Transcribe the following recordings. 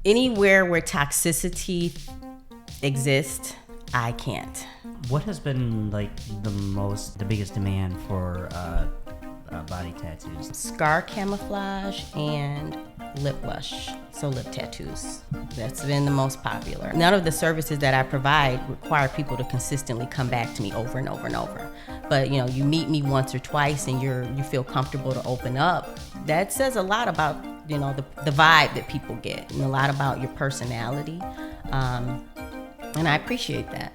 Anywhere where toxicity exists, I can't. What has been like the biggest demand for body tattoos? Scar camouflage and lip blush, so lip tattoos. That's been the most popular. None of the services that I provide require people to consistently come back to me over and over and over. But you meet me once or twice and you feel comfortable to open up. That says a lot about the vibe that people get, and a lot about your personality. And I appreciate that.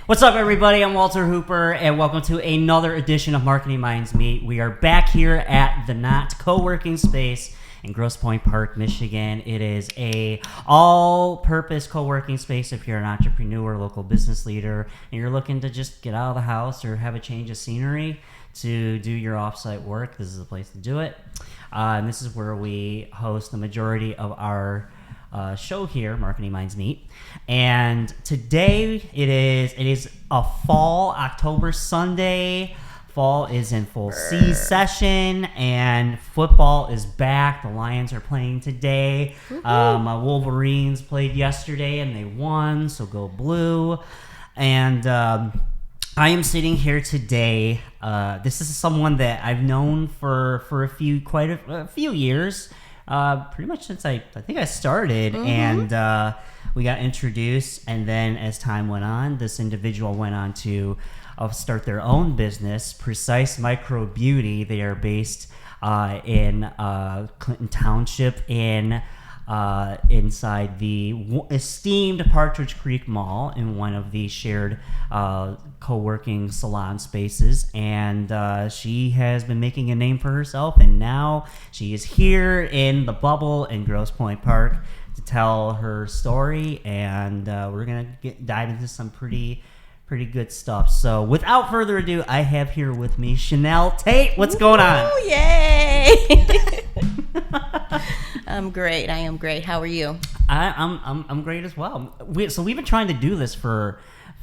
What's up, everybody? I'm Walter Hooper, and welcome to another edition of Marketing Minds Meet. We are back here at the Knot co-working space in Grosse Pointe Park, Michigan. It is a all-purpose co-working space if you're an entrepreneur, local business leader, and you're looking to just get out of the house or have a change of scenery to do your off-site work. This is the place to do it. And this is where we host the majority of our show here, Marketing Minds Meet. And today it is a fall October Sunday. Fall is in full session and football is back. The Lions are playing today. My Wolverines played yesterday and they won, so go blue. And I am sitting here today. This is someone that I've known for quite a few years. Pretty much since I think I started, and we got introduced, and then as time went on, this individual went on to start their own business, Precise Micro Beauty. They are based in Clinton Township inside the esteemed Partridge Creek Mall in one of the shared co-working salon spaces, and she has been making a name for herself, and now she is here in the bubble in Grosse Pointe Park to tell her story, and we're gonna dive into some pretty good stuff. So without further ado, I have here with me Shanneal Tate. What's going on? Oh, yay! I'm great. I am great. How are you? I'm great as well. We've been trying to do this for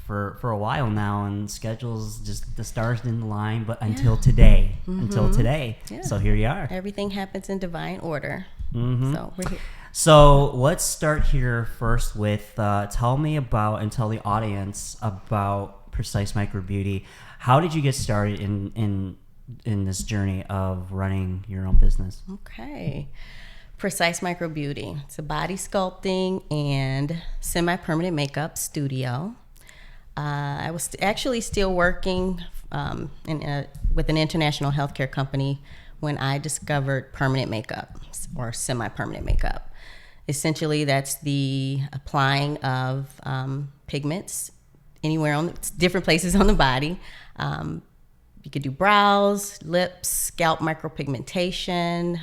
a while now, and schedules, just the stars didn't align, but until today. Yeah. So here you are. Everything happens in divine order. So we're here. So let's start here first with tell me about, and tell the audience about Precise Micro Beauty. How did you get started in this journey of running your own business? Okay. Precise Micro Beauty. It's a body sculpting and semi-permanent makeup studio. I was actually still working with an international healthcare company when I discovered permanent makeup or semi-permanent makeup. Essentially, that's the applying of pigments anywhere on different places on the body. You could do brows, lips, scalp micropigmentation.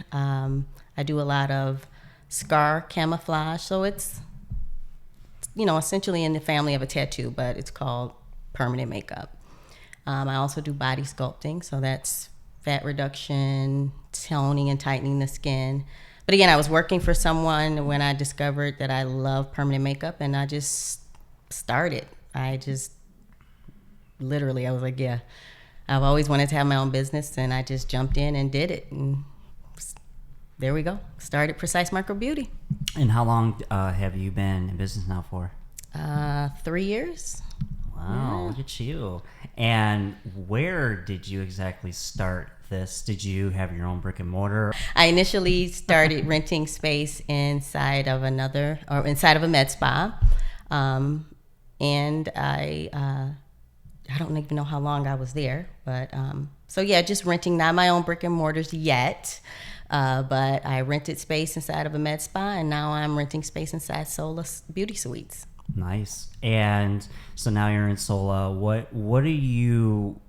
I do a lot of scar camouflage. So it's, essentially in the family of a tattoo, but it's called permanent makeup. I also do body sculpting. So that's fat reduction, toning and tightening the skin. But again, I was working for someone when I discovered that I love permanent makeup, and I just started. I was like, yeah, I've always wanted to have my own business, and I just jumped in and did it. And there we go. Started Precise Micro Beauty. And how long have you been in business now for? 3 years. Wow, Look at you. And where did you exactly start this? Did you have your own brick and mortar? I initially started renting space inside of a med spa. And I don't even know how long I was there, but just renting, not my own brick and mortars yet. But I rented space inside of a med spa, and now I'm renting space inside Sola Beauty Suites. Nice. And so now you're in Sola. What are you?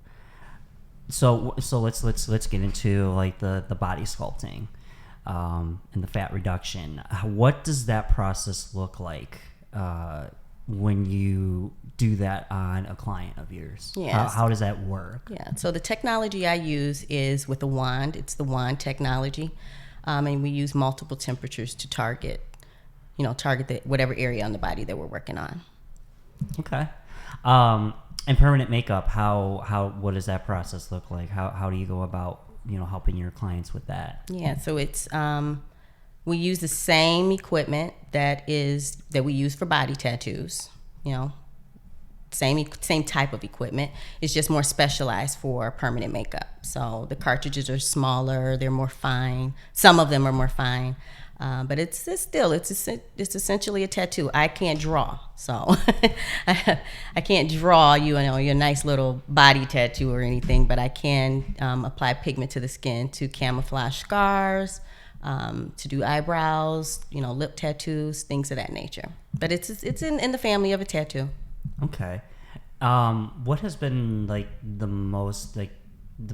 So let's get into like the body sculpting, and the fat reduction. What does that process look like when you do that on a client of yours? Yes. How does that work? Yeah. So the technology I use is with a wand. It's the wand technology, and we use multiple temperatures to target whatever area on the body that we're working on. Okay. And permanent makeup, what does that process look like? How do you go about helping your clients with that? Yeah, so it's we use the same equipment that we use for body tattoos. Same type of equipment. It's just more specialized for permanent makeup. So the cartridges are smaller. They're more fine. Some of them are more fine. But it's essentially a tattoo. I can't draw, so I can't draw your nice little body tattoo or anything. But I can apply pigment to the skin to camouflage scars, to do eyebrows, lip tattoos, things of that nature. But it's in the family of a tattoo. Okay. What has been like the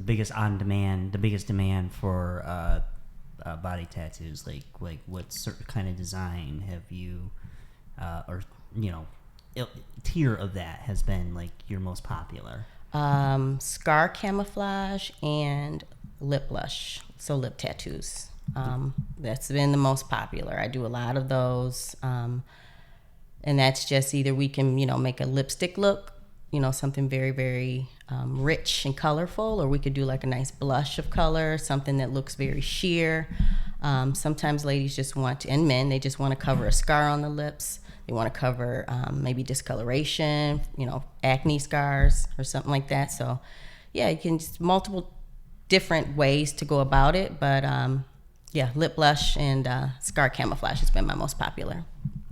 biggest demand for body tattoos? Like what certain kind of design have you, tier of that has been like your most popular? Scar camouflage and lip blush, so lip tattoos. That's been the most popular. I do a lot of those. And that's just either we can, make a lipstick look, something very, very rich and colorful, or we could do like a nice blush of color, something that looks very sheer. Sometimes ladies just and men, they just want to cover a scar on the lips. They want to cover maybe discoloration, acne scars or something like that. So, yeah, you can just multiple different ways to go about it. But, lip blush and scar camouflage has been my most popular.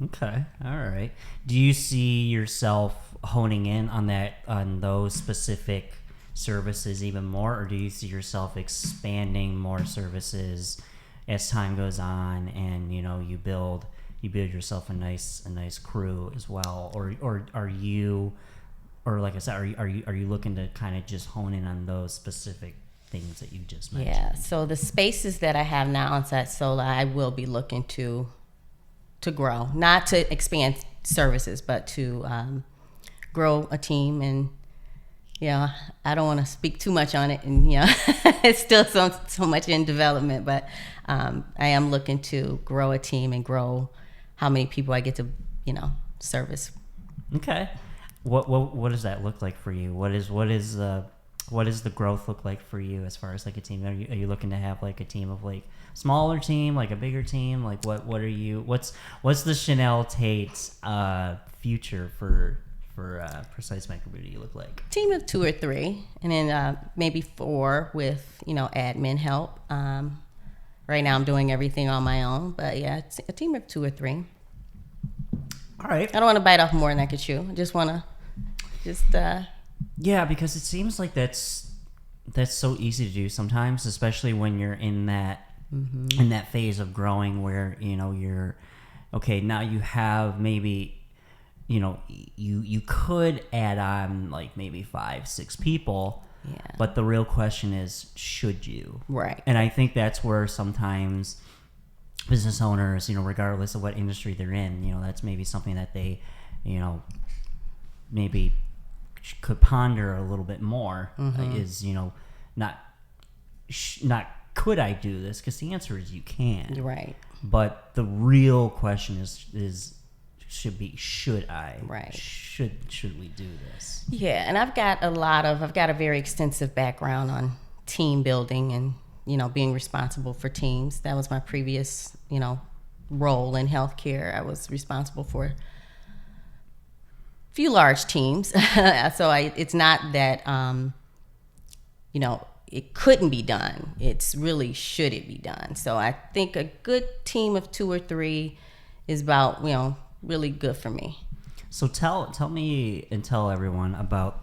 Okay. All right. Do you see yourself honing in on those specific services even more, or do you see yourself expanding more services as time goes on and you build yourself a nice crew as well, or are you, or like I said, are you looking to kind of just hone in on those specific things that you just mentioned? Yeah. So the spaces that I have now inside Sola, I will be looking to grow, not to expand services, but to grow a team. And I don't want to speak too much on it, and it's still so much in development, but I am looking to grow a team and grow how many people I get to service. Okay. What does that look like for you? What is the growth look like for you as far as like a team? Are you looking to have like a team of like smaller team, like a bigger team? Like what are you? What's the Shanneal Tate's future for Precise Microbeauty look like? Team of 2 or 3, and then maybe 4 with admin help. Right now I'm doing everything on my own, but yeah, it's a team of 2 or 3. All right. I don't want to bite off more than I could chew. I just want to Yeah, because it seems like that's so easy to do sometimes, especially when you're in that phase of growing where you're okay. Now you have maybe you could add on like maybe 5-6 people. Yeah. But the real question is, should you? Right. And I think that's where sometimes business owners, regardless of what industry they're in, that's maybe something that they, maybe could ponder a little bit more. Is not could I do this? Because the answer is you can. Right. But the real question is should I? Right. Should we do this? Yeah, and I've got a very extensive background on team building and being responsible for teams. That was my previous role in healthcare. I was responsible for a few large teams. So it's not that it couldn't be done. It's really, should it be done? So I think a good team of 2 or 3 is about really good for me. So tell me and tell everyone about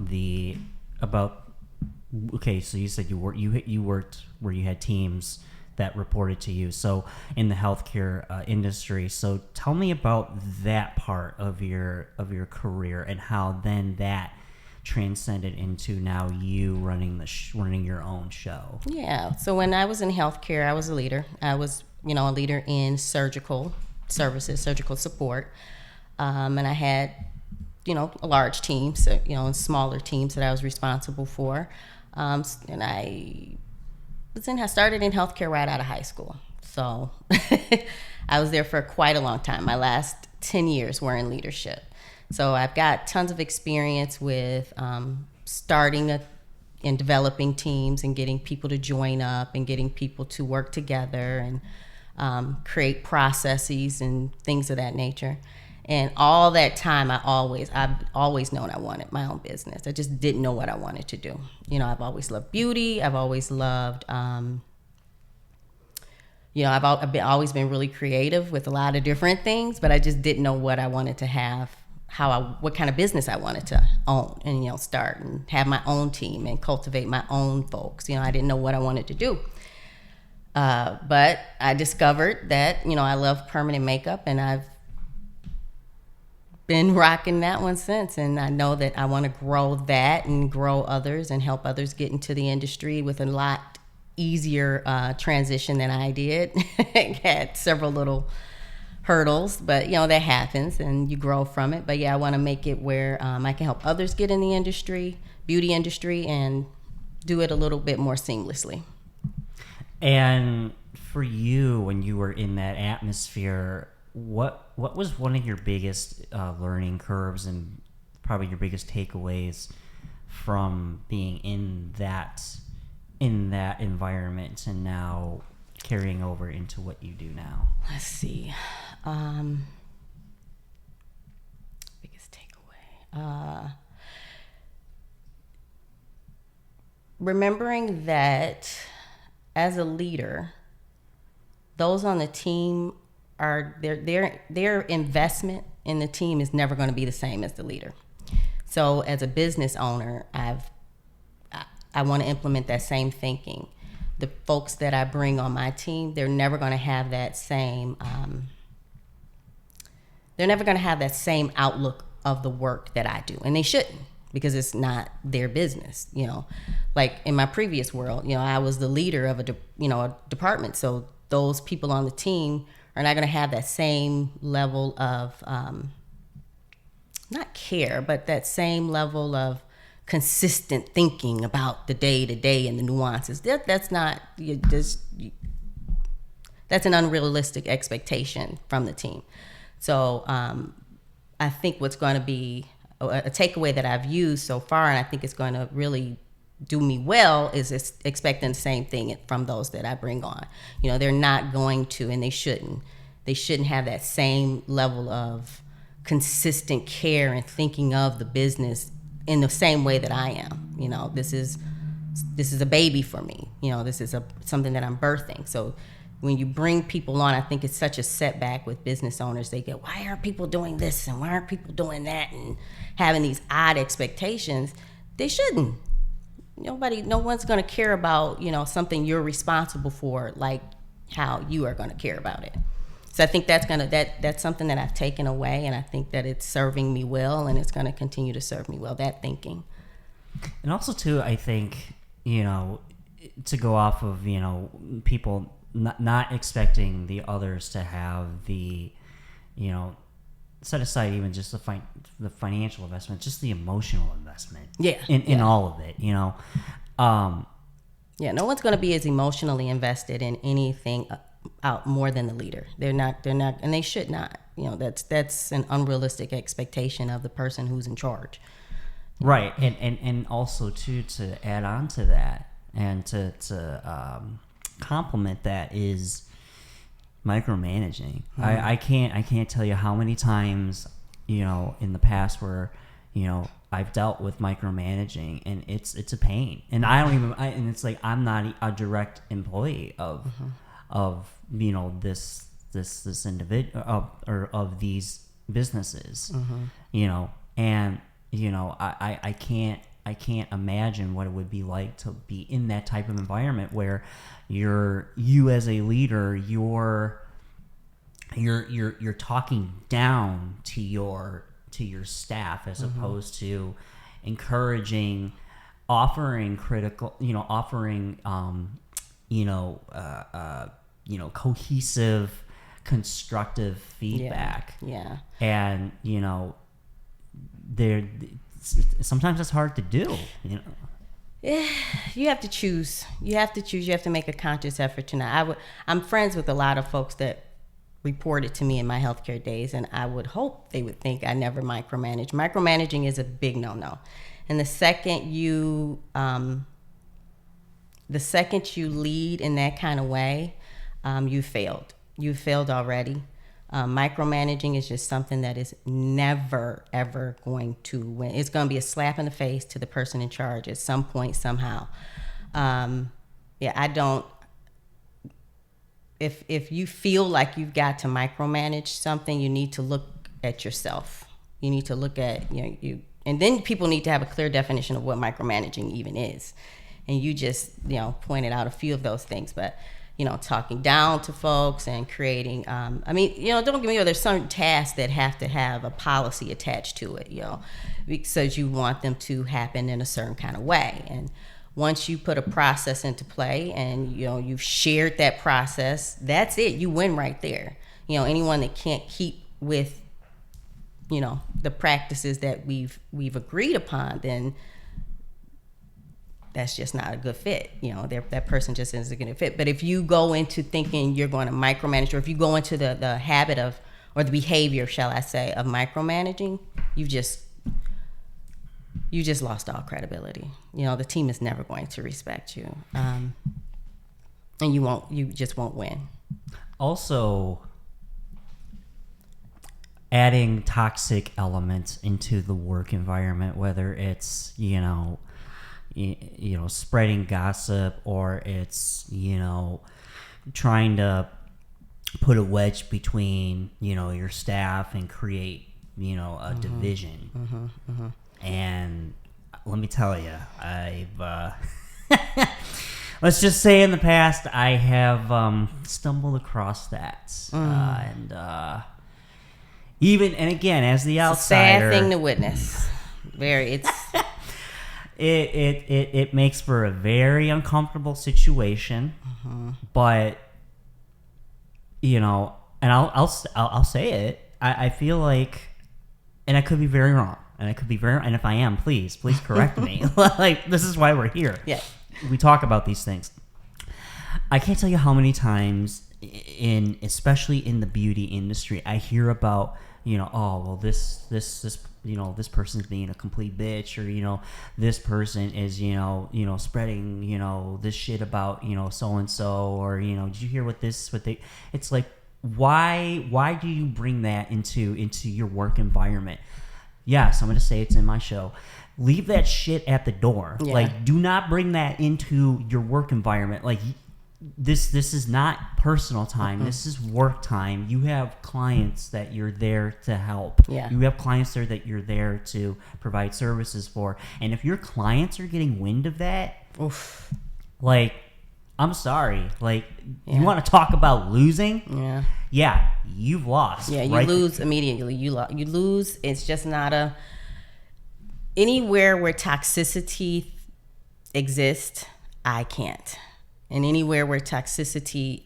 okay, so you said you worked where you had teams that reported to you, so in the healthcare industry. So tell me about that part of your career and how then that transcended into now you running your own show. Yeah, so when I was in healthcare, I was a leader. I was a leader in surgical services, surgical support, and I had a large team, so and smaller teams that I was responsible for. And I started in healthcare right out of high school. So I was there for quite a long time. My last 10 years were in leadership. So I've got tons of experience with starting and developing teams and getting people to join up and getting people to work together and create processes and things of that nature. And all that time, I've always known I wanted my own business. I just didn't know what I wanted to do. You know, I've always loved beauty. I've always loved, I've always been really creative with a lot of different things, but I just didn't know what I wanted to have, what kind of business I wanted to own and, start and have my own team and cultivate my own folks. I didn't know what I wanted to do. But I discovered that, I love permanent makeup, and I've been rocking that one since. And I know that I want to grow that and grow others and help others get into the industry with a lot easier transition than I did. Had several little hurdles, but that happens and you grow from it. But yeah, I want to make it where I can help others get in the industry, beauty industry, and do it a little bit more seamlessly. And for you, when you were in that atmosphere, what was one of your biggest learning curves and probably your biggest takeaways from being in that environment and now carrying over into what you do now? Let's see. Biggest takeaway. Remembering that as a leader, those on the team their investment in the team is never going to be the same as the leader. So as a business owner, I want to implement that same thinking. The folks that I bring on my team, they're never going to have that same outlook of the work that I do, and they shouldn't, because it's not their business. Like in my previous world, I was the leader of a department, so those people on the team are not going to have that same level of not care, but that same level of consistent thinking about the day to day and the nuances. That's an unrealistic expectation from the team. So I think what's going to be a takeaway that I've used so far, and I think it's going to really do me well, is expecting the same thing from those that I bring on. They're not going to, and they shouldn't have that same level of consistent care and thinking of the business in the same way that I am. This is a baby for me. This is something that I'm birthing. So when you bring people on, I think it's such a setback with business owners. They go, why aren't people doing this and why aren't people doing that, and having these odd expectations. They shouldn't. No one's going to care about, something you're responsible for, like how you are going to care about it. So I think that's something that I've taken away, and I think that it's serving me well, and it's going to continue to serve me well, that thinking. And also too, I think, to go off of, people not expecting the others to have the, set aside even just the financial investment, just the emotional investment. Yeah. In all of it, no one's going to be as emotionally invested in anything out more than the leader. They're not, and they should not. That's an unrealistic expectation of the person who's in charge. Right. And also too, to add on to that and to complement that is micromanaging. I can't tell you how many times, in the past where, I've dealt with micromanaging, and it's a pain. And and it's like, I'm not a direct employee of this individual of these businesses, and I can't imagine what it would be like to be in that type of environment where you as a leader, you're talking down to your staff, as opposed to encouraging, offering critical, offering cohesive, constructive feedback. Yeah. And sometimes it's hard to do. You have to choose. You have to make a conscious effort to not. I'm friends with a lot of folks that reported to me in my healthcare days, and I would hope they would think I never micromanage. Micromanaging is a big no-no. And the second you the second you lead in that kind of way, you failed. You failed already. Micromanaging is just something that is never, ever going to win. It's going to be a slap in the face to the person in charge at some point, somehow. I don't. If you feel like you've got to micromanage something, you need to look at yourself. You need to look at you, and then people need to have a clear definition of what micromanaging even is. And you just pointed out a few of those things, but talking down to folks and creating. Don't get me wrong. There's certain tasks that have to have a policy attached to it, because you want them to happen in a certain kind of way. And once you put a process into play and you've shared that process, that's it. You win right there. Anyone that can't keep with the practices that we've agreed upon, then that's just not a good fit. That person just isn't going to fit. But if you go into thinking you're going to micromanage, or if you go into the habit of, or the behavior, shall I say, of micromanaging, you just lost all credibility. The team is never going to respect you, and you just won't win. Also, adding toxic elements into the work environment, whether it's spreading gossip, or it's trying to put a wedge between your staff and create a division. And let me tell you, I've let's just say in the past I have stumbled across that, and again, as the outsider, it's a sad thing to witness. It makes for a very uncomfortable situation, but and I'll say it. I feel like, and I could be very wrong, and if I am, please correct me. Like, this is why we're here. Yeah, we talk about these things. I can't tell you how many times, especially in the beauty industry, I hear about this person's being a complete bitch, or this person is spreading this shit about so and so, or did you hear what they? It's like, why do you bring that into your work environment? Yes, I'm gonna say it's in my show. Leave that shit at the door. Yeah. Like, do not bring that into your work environment. Like, this is not personal time. Mm-hmm. This is work time. You have clients that you're there to help. Yeah. You have clients there that you're there to provide services for. And if your clients are getting wind of that, oof. Like, I'm sorry. Like, you want to talk about losing? Yeah. Yeah, you've lost. Yeah, you lose immediately. You lose. It's just not anywhere where toxicity exists, I can't. And anywhere where toxicity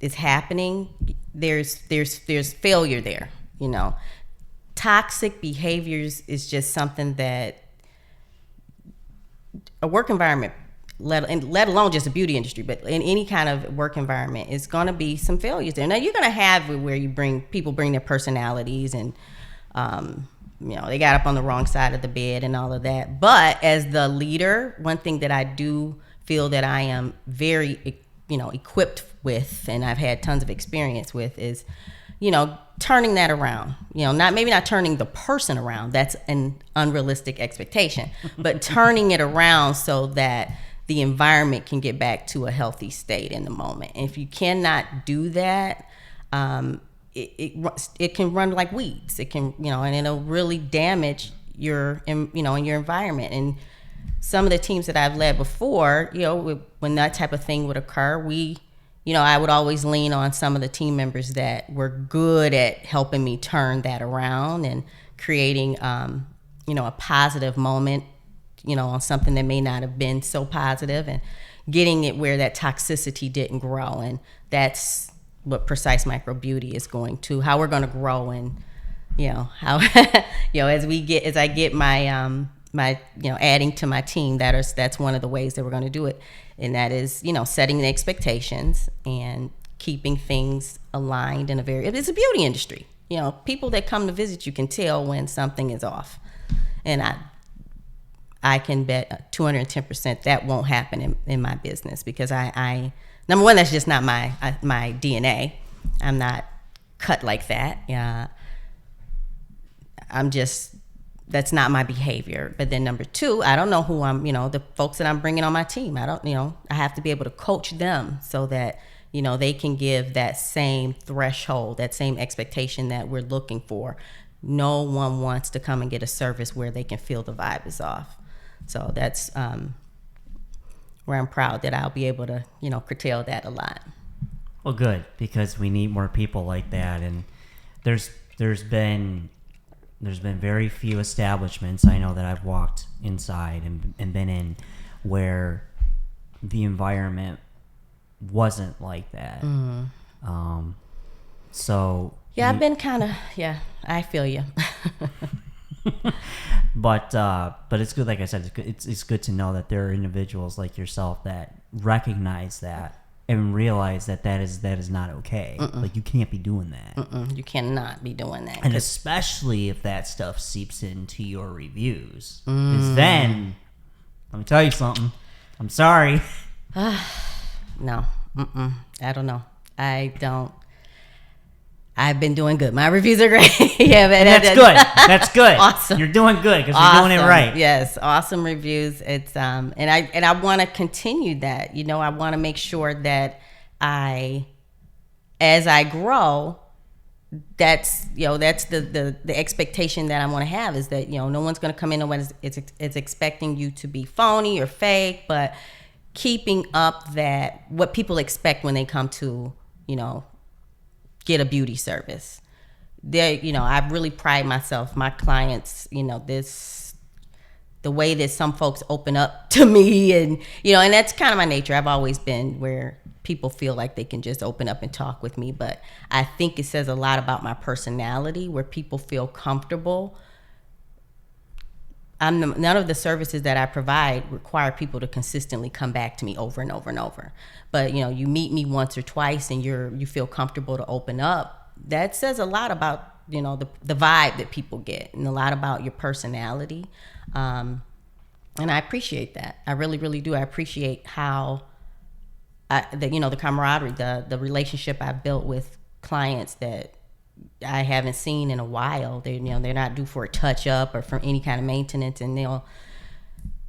is happening, there's failure there. Toxic behaviors is just something that a work environment, let alone just a beauty industry, but in any kind of work environment, is going to be some failures there. Now, you're going to have where people bring their personalities, and they got up on the wrong side of the bed and all of that. But as the leader, one thing that I do feel that I am very, equipped with, and I've had tons of experience with, is, turning that around. Maybe not turning the person around. That's an unrealistic expectation. But turning it around so that the environment can get back to a healthy state in the moment. And if you cannot do that, it can run like weeds. It can, and it'll really damage your environment. And some of the teams that I've led before, when that type of thing would occur, I would always lean on some of the team members that were good at helping me turn that around and creating, a positive moment, on something that may not have been so positive, and getting it where that toxicity didn't grow. And that's what Precise Micro Beauty is going to, how we're going to grow, and how as I get my adding to my team, that's one of the ways that we're going to do it, and that is setting the expectations and keeping things aligned in it's a beauty industry. People that come to visit you can tell when something is off, and I can bet 210% that won't happen in my business, because I number one, that's just not my DNA. I'm not cut like that. That's not my behavior. But then number two, I don't know who the folks that I'm bringing on my team. I have to be able to coach them so that, they can give that same threshold, that same expectation that we're looking for. No one wants to come and get a service where they can feel the vibe is off. So that's where I'm proud that I'll be able to, curtail that a lot. Well, good, because we need more people like that. And there's been very few establishments I know that I've walked inside and been in where the environment wasn't like that. Mm-hmm. I've been kind of, I feel you. But it's good, like I said, it's good to know that there are individuals like yourself that recognize that and realize that is not okay. Mm-mm. Like, you can't be doing that. Mm-mm. You cannot be doing that. And especially if that stuff seeps into your reviews. Because then, let me tell you something. I'm sorry. No. Mm-mm. I don't know. I've been doing good. My reviews are great. Yeah, but that's good. That's good. Awesome. You're doing good because you're doing it right. Yes, awesome reviews. It's and I want to continue that. I want to make sure that as I grow, that's the expectation that I want to have, is that no one's going to come in and it's expecting you to be phony or fake, but keeping up that what people expect when they come to get a beauty service. I really pride myself, my clients, the way that some folks open up to me, and and that's kind of my nature. I've always been where people feel like they can just open up and talk with me, but I think it says a lot about my personality where people feel comfortable. None of the services that I provide require people to consistently come back to me over and over and over. But you meet me once or twice and you feel comfortable to open up. That says a lot about the vibe that people get, and a lot about your personality. And I appreciate that. I really, really do. I appreciate how the camaraderie, the relationship I've built with clients that I haven't seen in a while. They're not due for a touch up or for any kind of maintenance, and they'll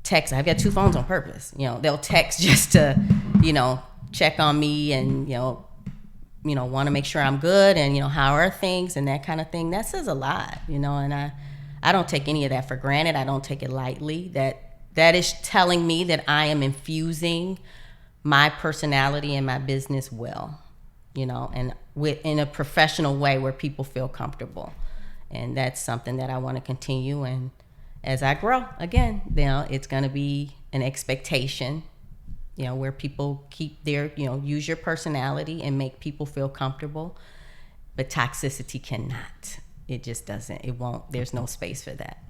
text. I've got two phones on purpose. They'll text just to check on me and want to make sure I'm good, and how are things and that kind of thing. That says a lot, and I don't take any of that for granted. I don't take it lightly. That is telling me that I am infusing my personality in my business well, and in a professional way where people feel comfortable. And that's something that I want to continue. And as I grow, again, it's going to be an expectation, where people keep their, use your personality and make people feel comfortable. But toxicity cannot. It just doesn't. It won't. There's no space for that.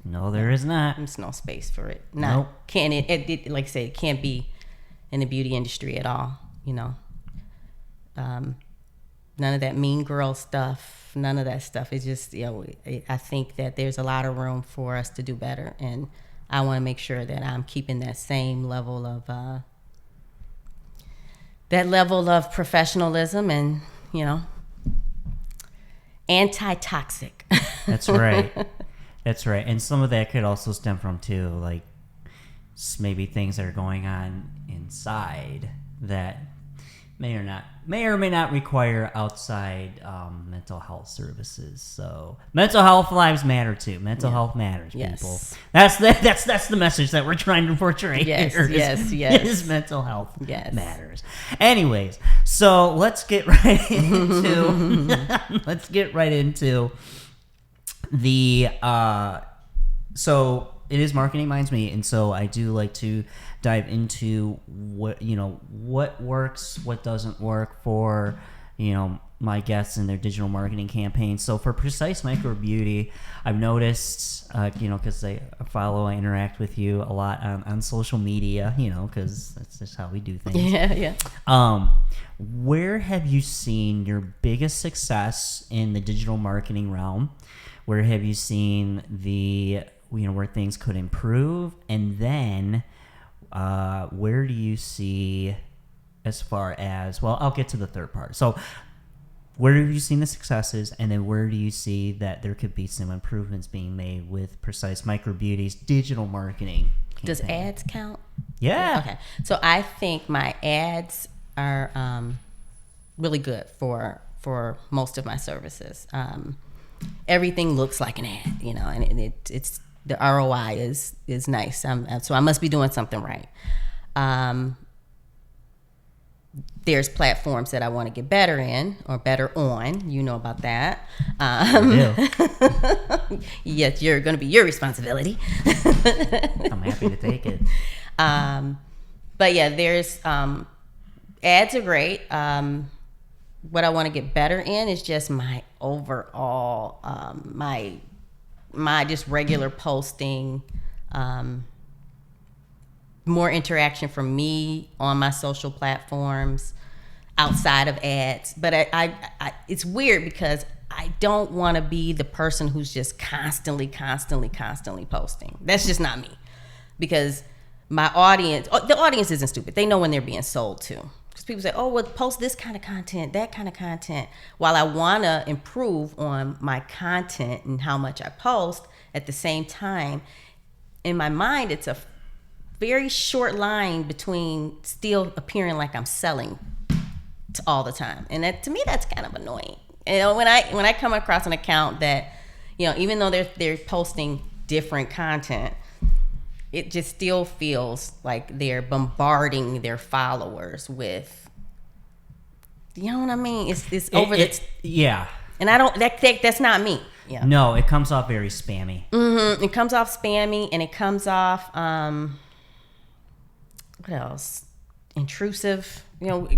No, there is not. There's no space for it. Nope. Can it, like I said, it can't be in the beauty industry at all, none of that mean girl stuff, none of that stuff. It's just, I think that there's a lot of room for us to do better, and I want to make sure that I'm keeping that same level of professionalism and, anti-toxic. That's right. That's right. And some of that could also stem from too, like maybe things that are going on inside that may or may not require outside mental health services. So mental health lives matter too. Mental health matters, people. That's the message that we're trying to portray here. Yes. Is mental health matters. Anyways, so let's get right into the so it is Marketing Minds Me, and so I do like to dive into what works, what doesn't work for my guests and their digital marketing campaigns. So for Precise Micro Beauty, I've noticed because I interact with you a lot on social media, because that's just how we do things. Yeah. Where have you seen your biggest success in the digital marketing realm? Where have you seen where things could improve, and then where do you see, as far as, well, I'll get to the third part. So where have you seen the successes, and then where do you see that there could be some improvements being made with Precise Micro Beauty's digital marketing campaign? Does ads count? Yeah. Okay. So I think my ads are really good for most of my services. Everything looks like an ad, and it's the ROI is nice. So I must be doing something right. There's platforms that I want to get better in or better on. You know about that. Yes, you're going to be your responsibility. I'm happy to take it. But yeah, there's ads are great. What I want to get better in is just my overall my just regular posting. More interaction from me on my social platforms outside of ads. But I it's weird because I don't want to be the person who's just constantly posting. That's just not me. Because my audience, the audience isn't stupid. They know when they're being sold to. Because people say, oh, well, post this kind of content, that kind of content. While I want to improve on my content and how much I post, at the same time, in my mind, it's a very short line between still appearing like I'm selling all the time, and that, to me, that's kind of annoying. When I come across an account that, even though they're posting different content, it just still feels like they're bombarding their followers with, you know what I mean? It's over. Yeah. And I don't. That's not me. Yeah. No, it comes off very spammy. Mm-hmm. It comes off spammy, and it comes off. What else? Intrusive. Most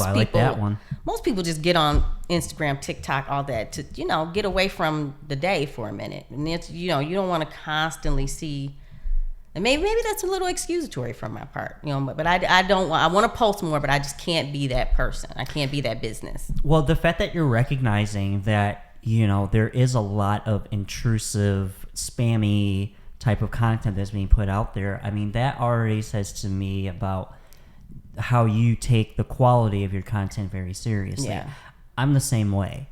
I people. like that one. Most people just get on Instagram, TikTok, all that to get away from the day for a minute, and it's you don't want to constantly see. And maybe that's a little excusatory from my part, But I don't want. I want to post more, but I just can't be that person. I can't be that business. Well, the fact that you're recognizing that there is a lot of intrusive, spammy type of content that's being put out there, I mean, that already says to me about how you take the quality of your content very seriously. Yeah. I'm the same way.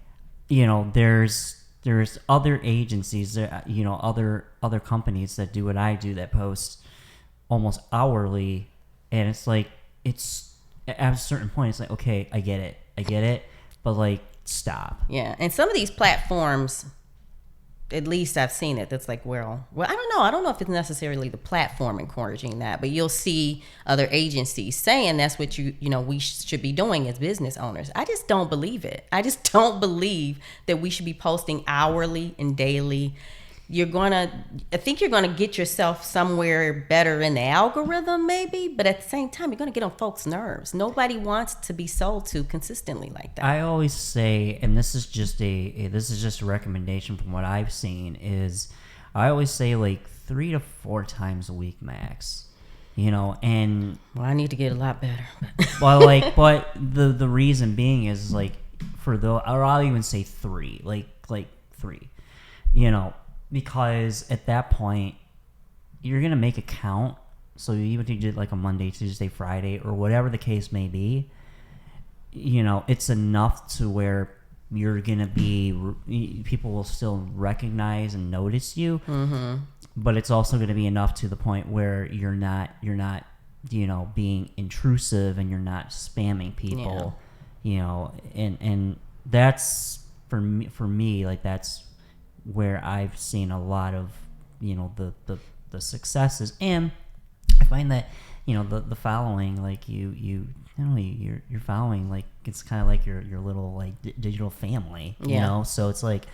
There's other agencies that, other companies that do what I do, that post almost hourly, and it's like, it's at a certain point, it's like, okay, I get it, but like, stop. Yeah, and some of these platforms, at least I've seen it, that's like, well, I don't know if it's necessarily the platform encouraging that, but you'll see other agencies saying that's what we should be doing as business owners. I just don't believe it. I just don't believe that we should be posting hourly and daily. I think you're gonna get yourself somewhere better in the algorithm, maybe, but at the same time, you're gonna get on folks' nerves. Nobody wants to be sold to consistently like that. I always say, and this is just a recommendation from what I've seen, is I always say like 3 to 4 times a week max. And well, I need to get a lot better. but the reason being is like, or I'll even say 3, like 3, because at that point you're gonna make a count. So even if you did like a Monday, Tuesday, Friday, or whatever the case may be, it's enough to where you're gonna be, people will still recognize and notice you. Mm-hmm. But it's also gonna be enough to the point where you're not being intrusive, and you're not spamming people. Yeah. And that's for me, like, that's where I've seen a lot of the successes. And I find that the following, like you're following, like, it's kind of like your little like digital family, so it's like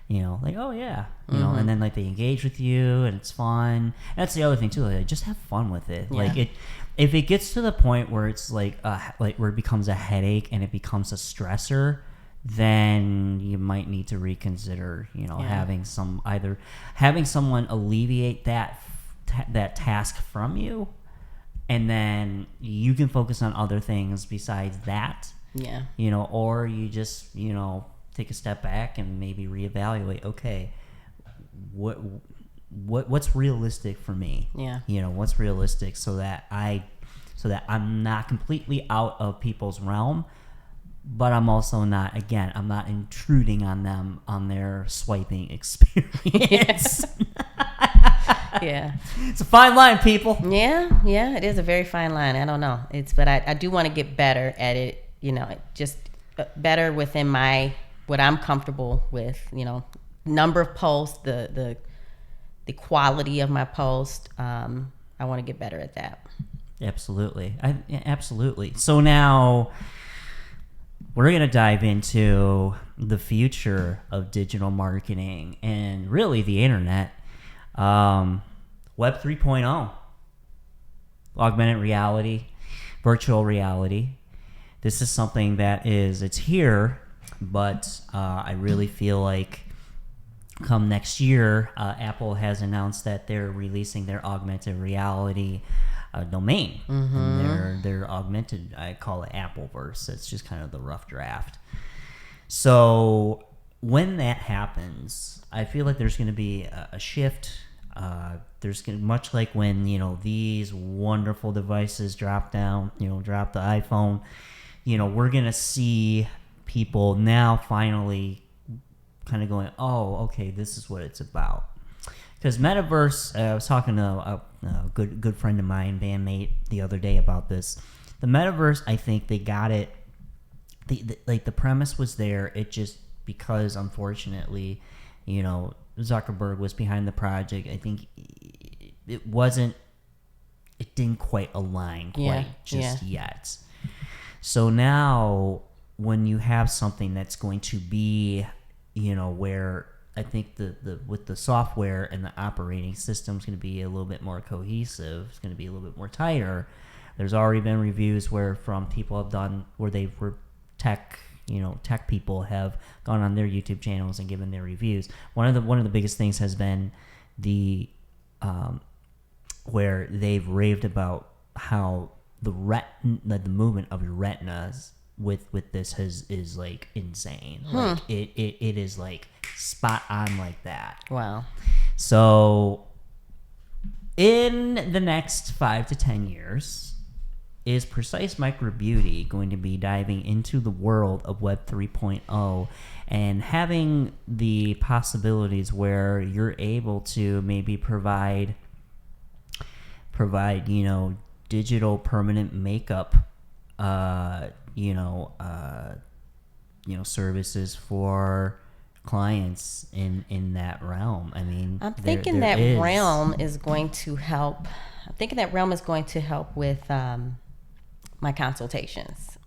like, oh yeah, Mm-hmm. and then like they engage with you, and it's fun. And that's the other thing too, like, just have fun with it. Yeah. Like, if it gets to the point where it's like where it becomes a headache and it becomes a stressor, then you might need to reconsider, having someone alleviate that task from you, and then you can focus on other things besides that. Yeah. Or you just, take a step back and maybe reevaluate, okay, what what's realistic for me. Yeah. What's realistic so that I'm not completely out of people's realm, but I'm also not intruding on them on their swiping experience. Yeah. It's a fine line, people. Yeah, it is a very fine line. I don't know. But I do want to get better at it, just better within what I'm comfortable with, number of posts, the quality of my post. I want to get better at that. Absolutely. Absolutely. So now we're going to dive into the future of digital marketing and really the internet. Web 3.0, augmented reality, virtual reality. This is something it's here, but I really feel like come next year, Apple has announced that they're releasing their augmented reality domain. Mm-hmm. And their augmented, I call it Appleverse. It's just kind of the rough draft. So when that happens, I feel like there's going to be a shift. There's going to, much like when these wonderful devices drop the iPhone. We're going to see people now finally kind of going, oh, okay, this is what it's about. Because metaverse, I was talking to a good friend of mine, bandmate, the other day about this. The metaverse, I think they got it. The premise was there. It just, because unfortunately, Zuckerberg was behind the project. I think it didn't quite align yet. So now when you have something that's going to be, where I think with the software and the operating system is going to be a little bit more cohesive, it's going to be a little bit more tighter. There's already been reviews where people have done where they were tech people have gone on their YouTube channels and given their reviews. One of the biggest things has been the where they've raved about how the movement of your retinas with this is like insane. Like it is like spot on like that. Wow. So in the next 5 to 10 years, is Precise Micro Beauty going to be diving into the world of Web 3.0 and having the possibilities where you're able to maybe provide digital permanent makeup services for clients in that realm? I mean, I'm thinking that realm is going to help with my consultations.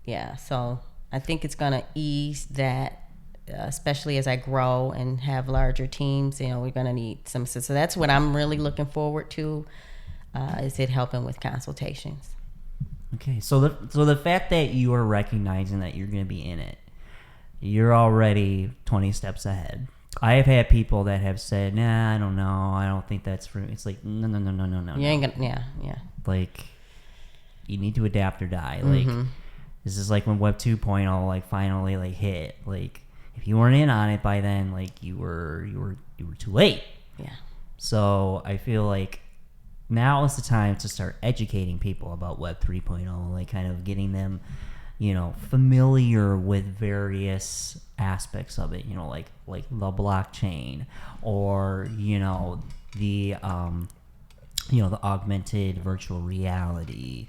Yeah, so I think it's going to ease that, especially as I grow and have larger teams. We're going to need some. So that's what I'm really looking forward to. Is it helping with consultations? Okay, so the fact that you are recognizing that you're going to be in it, you're already 20 steps ahead. I have had people that have said, "Nah, I don't know. I don't think that's for me." It's like, no. You ain't gonna, yeah. Like, you need to adapt or die. Mm-hmm. Like, this is like when Web 2.0 like finally like hit. Like, if you weren't in on it by then, like you were too late. Yeah. So I feel like now is the time to start educating people about Web 3.0, like kind of getting them, familiar with various aspects of it, like the blockchain or, the augmented virtual reality.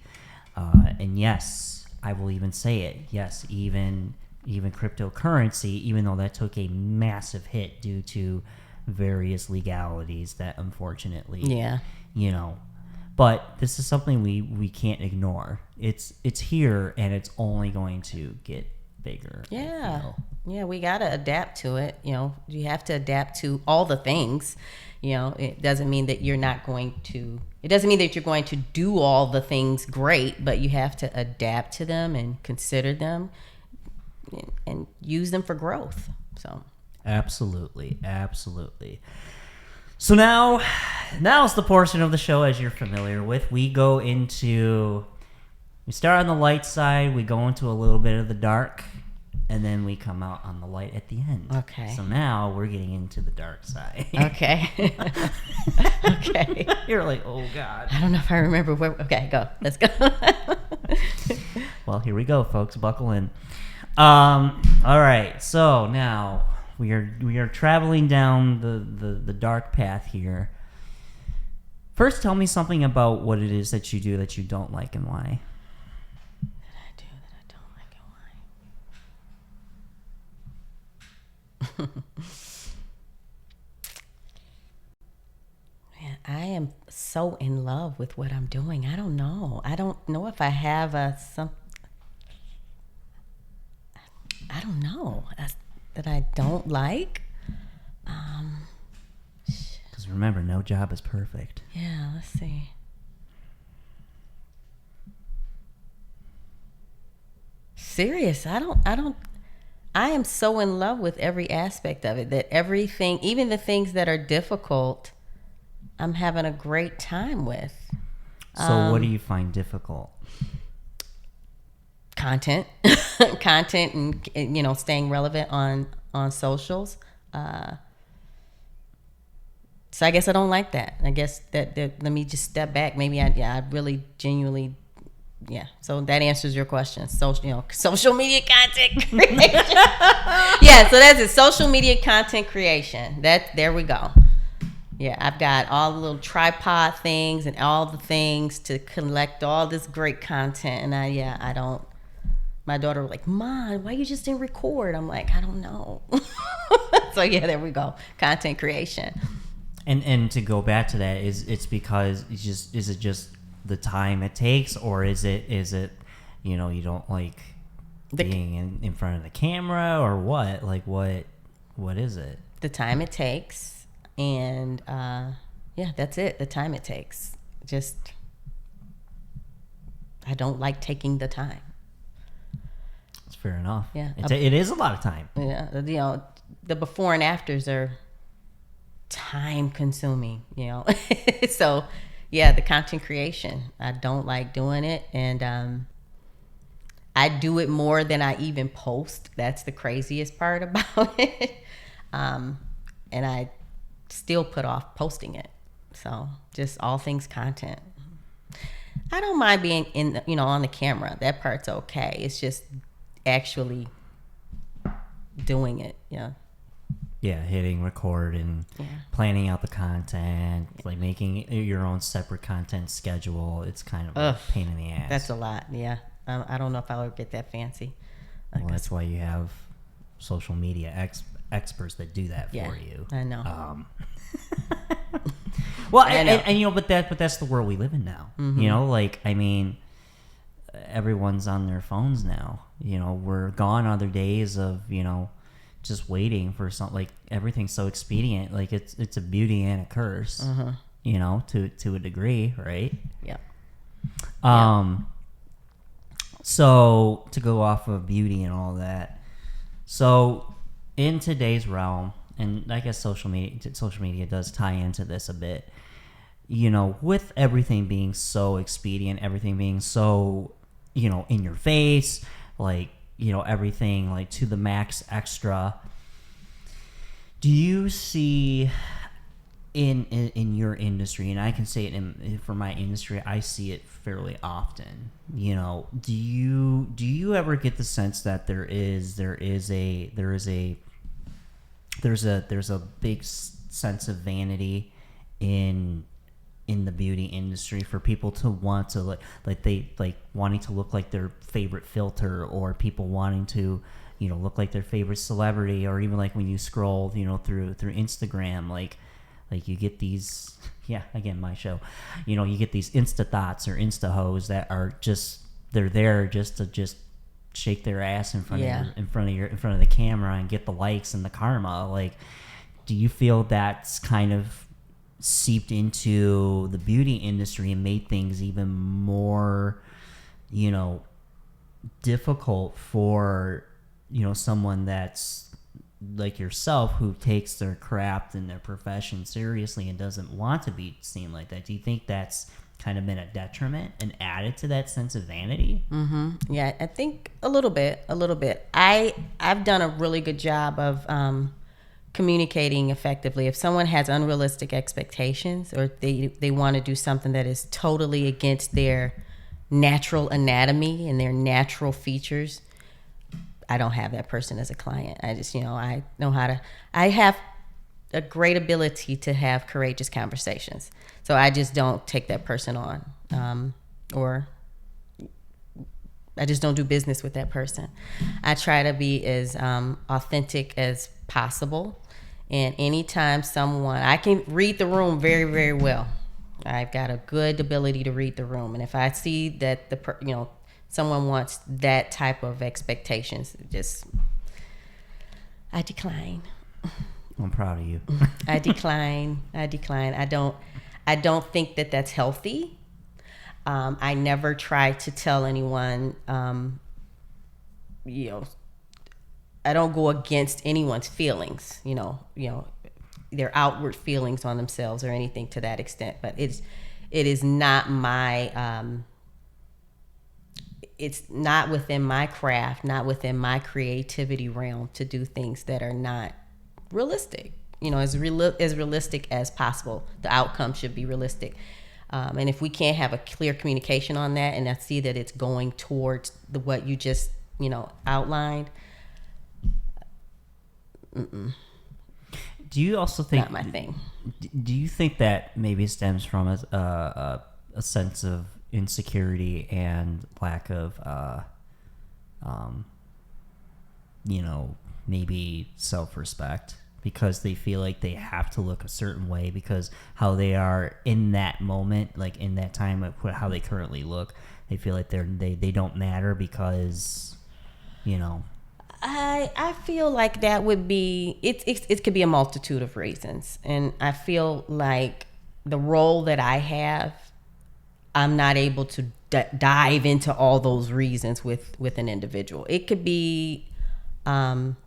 And yes, I will even say it. Yes, even cryptocurrency, even though that took a massive hit due to various legalities that unfortunately, but this is something we can't ignore. It's here and it's only going to get bigger. Yeah, we got to adapt to it. You have to adapt to all the things. It doesn't mean that you're going to do all the things great, but you have to adapt to them and consider them and use them for growth. So absolutely. So now is the portion of the show, as you're familiar with. We start on the light side, we go into a little bit of the dark, and then we come out on the light at the end. Okay. So now we're getting into the dark side. Okay. Okay. You're like, oh God. I don't know if I remember where. Okay, go. Let's go. Well, here we go, folks. Buckle in. All right. So now we are traveling down the dark path here. First, tell me something about what it is that you do that you don't like and why. Man, I am so in love with what I'm doing. I don't know. I don't know if I have some. I don't know that I don't like. Because remember, no job is perfect. Yeah, let's see. Serious. I am so in love with every aspect of it that everything, even the things that are difficult, I'm having a great time with. So what do you find difficult? Content. Content and staying relevant on socials. So I guess I don't like that. I guess that let me just step back. Maybe I really genuinely. Yeah, so that answers your question. Social media content creation. Yeah, so that's it. Social media content creation. There we go. Yeah, I've got all the little tripod things and all the things to collect all this great content. And I don't. My daughter was like, "Mom, why you just didn't record?" I'm like, I don't know. So yeah, there we go. Content creation. And to go back to that, it's because is it just the time it takes, or is it you don't like being in front of the camera, or what? Like what is it? The time it takes, and yeah, that's it. The time it takes. Just I don't like taking the time. It's fair enough. Yeah, it is a lot of time. Yeah, the before and afters are time consuming. So. Yeah, the content creation. I don't like doing it, and I do it more than I even post. That's the craziest part about it. And I still put off posting it. So just all things content. I don't mind being on the camera. That part's okay. It's just actually doing it. Yeah. Yeah, hitting record and planning out the content, like making your own separate content schedule. It's kind of a pain in the ass. That's a lot, yeah. I don't know if I'll ever get that fancy. Well, that's why you have social media experts that do that for you. I know. Well, and but that's the world we live in now. Mm-hmm. Everyone's on their phones now. We're gone other days of just waiting for something. Like everything's so expedient. Like it's a beauty and a curse. To a degree, right? Yeah. So to go off of beauty and all that. So in today's realm, and I guess social media does tie into this a bit. With everything being so expedient, everything being so in your face, like. Everything like to the max extra. Do you see in your industry, and I can say it for my industry, I see it fairly often. Do you ever get the sense that there's a big sense of vanity in the beauty industry for people to want to wanting to look like their favorite filter, or people wanting to look like their favorite celebrity, or even like when you scroll through Instagram, like you get these again my show, you get these insta thoughts or insta hoes that are they're there just to shake their ass in front of the camera and get the likes and the karma. Like, do you feel that's kind of seeped into the beauty industry and made things even more, difficult for, someone that's like yourself who takes their craft and their profession seriously and doesn't want to be seen like that? Do you think that's kind of been a detriment and added to that sense of vanity? Yeah, I think a little bit. I've done a really good job of communicating effectively. If someone has unrealistic expectations, or they want to do something that is totally against their natural anatomy and their natural features, I don't have that person as a client. I just, I know how to, I have a great ability to have courageous conversations. So I just don't take that person on, or I just don't do business with that person. I try to be as authentic as possible. And anytime I can read the room very, very well. I've got a good ability to read the room. And if I see that someone wants that type of expectations, I decline. I'm proud of you. I decline. I don't think that that's healthy. I never try to tell anyone, I don't go against anyone's feelings, their outward feelings on themselves or anything to that extent. But it is not my, it's not within my craft, not within my creativity realm to do things that are not realistic. As realistic as possible. The outcome should be realistic. And if we can't have a clear communication on that, and I see that it's going towards what you just, outlined, do you also think not my thing? Do you think that maybe stems from a sense of insecurity and lack of, maybe self-respect, because they feel like they have to look a certain way because how they are in that moment, like in that time of how they currently look, they feel like they don't matter because, I feel like that would be it could be a multitude of reasons, and I feel like the role that I have, I'm not able to dive into all those reasons with an individual. It could be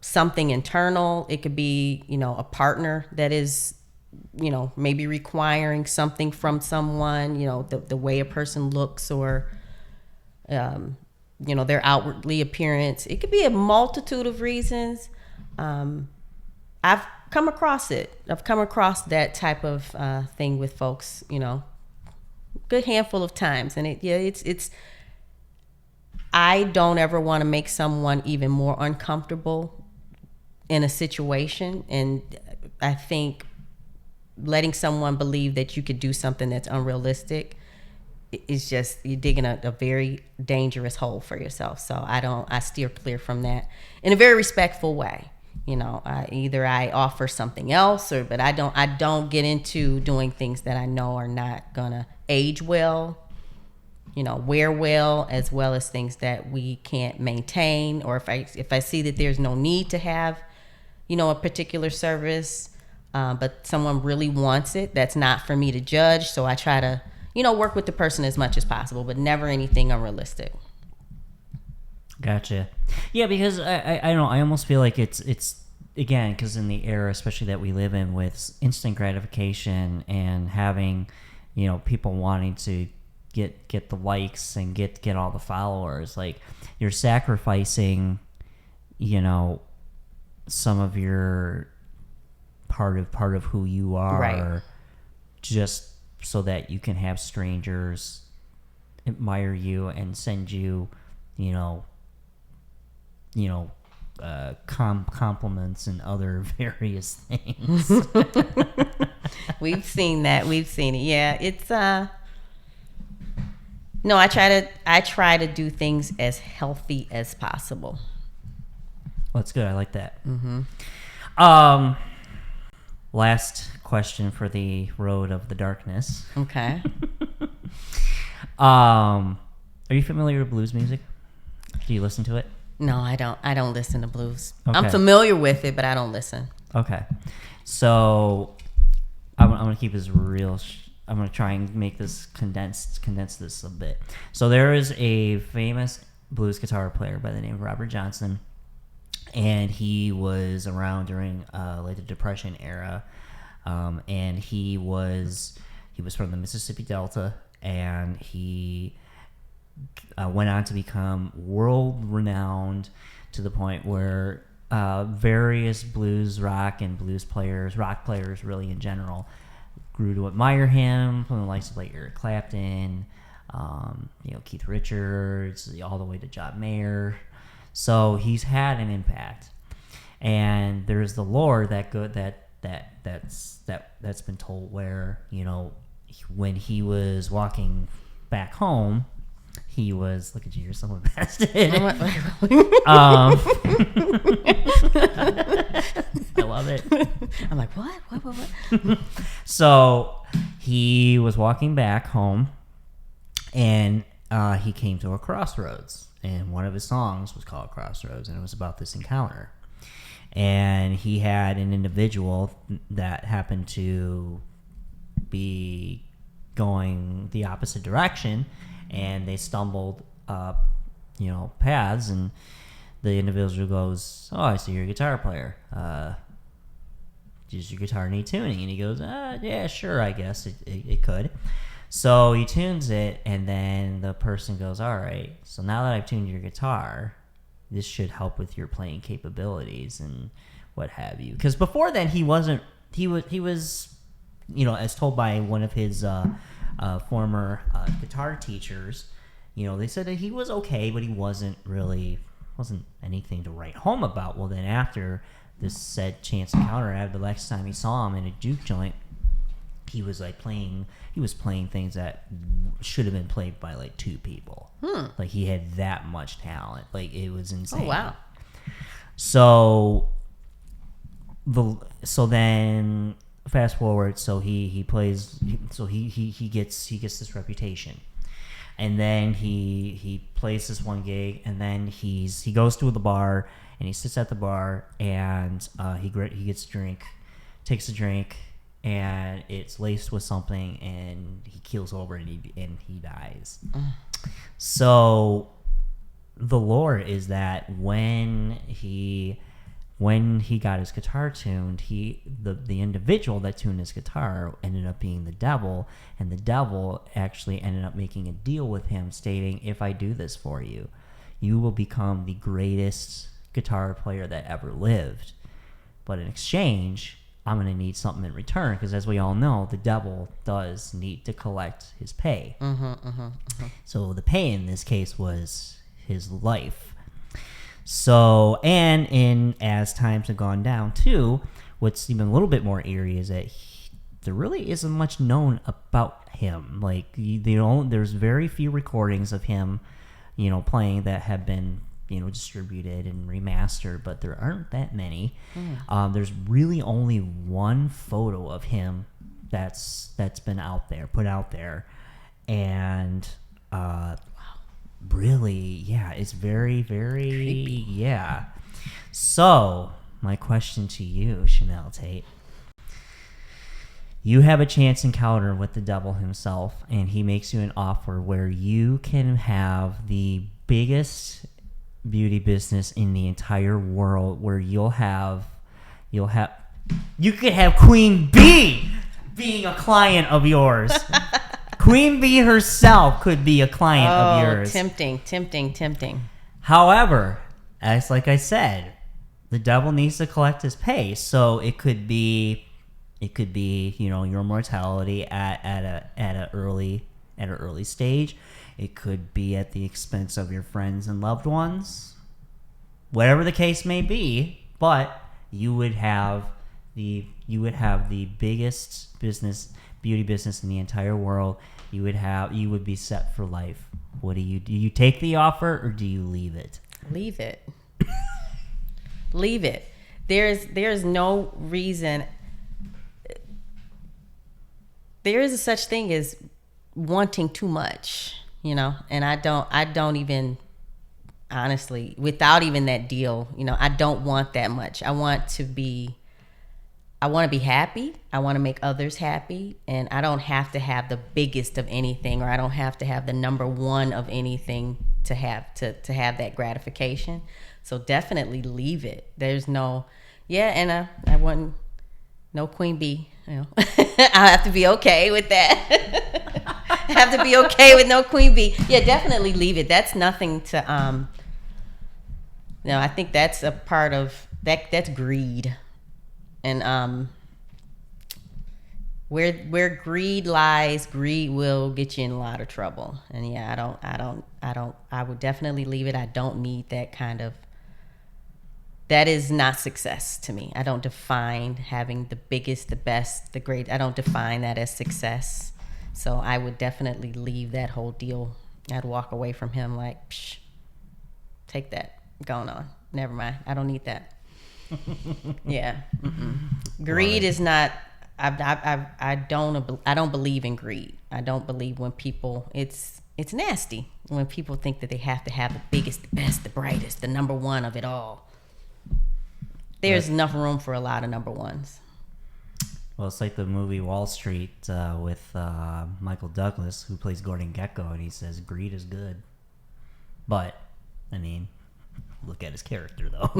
something internal. It could be, a partner that is, maybe requiring something from someone, the way a person looks, or, their outwardly appearance. It could be a multitude of reasons. I've come across it. I've come across that type of thing with folks, good handful of times. And it's I don't ever want to make someone even more uncomfortable in a situation. And I think letting someone believe that you could do something that's unrealistic is just, you're digging a very dangerous hole for yourself. So I steer clear from that in a very respectful way. I offer something else, but I don't get into doing things that I know are not gonna age well, wear well as things that we can't maintain, or if I see that there's no need to have, a particular service, but someone really wants it, that's not for me to judge. So I try to, work with the person as much as possible, but never anything unrealistic. Gotcha. Yeah, because I don't know, I almost feel like it's again, because in the era especially that we live in with instant gratification and having, people wanting to get the likes and get all the followers, like you're sacrificing, some of your part of who you are, right, just so that you can have strangers admire you and send you, compliments and other various things. We've seen that. We've seen it. Yeah, it's no, I try to do things as healthy as possible. Well, that's good. I like that. Mm-hmm. Last question for the road of the darkness. Okay. Are you familiar with blues music? Do you listen to it? No, I don't. I don't listen to blues. Okay. I'm familiar with it, but I don't listen. Okay. So I'm going to keep this real. I'm going to try and make this condense this a bit. So there is a famous blues guitar player by the name of Robert Johnson, and he was around during like the Depression era, and he was from the Mississippi Delta, and he went on to become world renowned to the point where various blues, rock, and rock players really in general, grew to admire him, from the likes of like Eric Clapton, Keith Richards, all the way to John Mayer. So he's had an impact, and there's the lore that's been told where when he was walking back home, he was, look at you, you're so invested. I love it. I'm like, what? So he was walking back home, and he came to a crossroads, and one of his songs was called Crossroads, and it was about this encounter. And he had an individual that happened to be going the opposite direction, and they stumbled up, paths, and the individual goes, "Oh, I see you're a guitar player. Does your guitar need tuning?" And he goes, "Yeah, sure, I guess it could." So he tunes it, and then the person goes, "All right, so now that I've tuned your guitar, this should help with your playing capabilities and what have you." Because before then, he was, as told by one of his former guitar teachers, they said that he was okay, but he wasn't anything to write home about. Well, then after this said chance encounter, the next time he saw him in a juke joint, he was playing things that should have been played by like two people. Like, he had that much talent. Like, it was insane. Oh, wow. So then fast forward, so he plays, so he gets this reputation, and then he plays this one gig, and then he goes to the bar, and he sits at the bar, and he gets a drink, takes a drink, and it's laced with something, and he keels over, and he dies. So the lore is that when he got his guitar tuned, the individual that tuned his guitar ended up being the devil, and the devil actually ended up making a deal with him, stating, "If I do this for you, you will become the greatest guitar player that ever lived. But in exchange, I'm going to need something in return," because as we all know, the devil does need to collect his pay. So the pay in this case was his life. So, and as times have gone down too, what's even a little bit more eerie is that there really isn't much known about him. Like, there's very few recordings of him, playing that have been, distributed and remastered, but there aren't that many. There's really only one photo of him that's been put out there, and really, yeah, it's very, very creepy. Yeah. So my question to you, Shanneal Tate, you have a chance encounter with the devil himself, and he makes you an offer where you can have the biggest beauty business in the entire world, where you could have Queen Bee being a client of yours. Queen Bee herself could be a client of yours. Tempting. However, like I said, the devil needs to collect his pay, so it could be your mortality at an early stage. It could be at the expense of your friends and loved ones. Whatever the case may be, but you would have the biggest beauty business in the entire world. You would be set for life. Do you take the offer, or do you leave it? Leave it. Leave it. There's no reason. There is a such thing as wanting too much, and I don't even, honestly, without even that deal, I don't want that much. I want to be happy. I want to make others happy, and I don't have to have the biggest of anything, or I don't have to have the number one of anything to have that gratification. So definitely leave it. There's no, and I want no Queen Bee. I have to be okay with that. have to be okay with no queen bee. Yeah, definitely leave it. That's nothing to no, I think that's a part of that's greed. And where greed lies, greed will get you in a lot of trouble. And yeah, I would definitely leave it. I don't need that kind of, that is not success to me. I don't define having the biggest, the best, the great. I don't define that as success. So I would definitely leave that whole deal. I'd walk away from him like, psh, take that, going on. Never mind. I don't need that. Yeah. Mm-mm. Greed is not. I don't believe in greed. I don't believe when people. It's nasty when people think that they have to have the biggest, the best, the brightest, the number one of it all. There's enough room for a lot of number ones. Well, it's like the movie Wall Street with Michael Douglas, who plays Gordon Gekko, and he says greed is good. But, I mean, look at his character, though.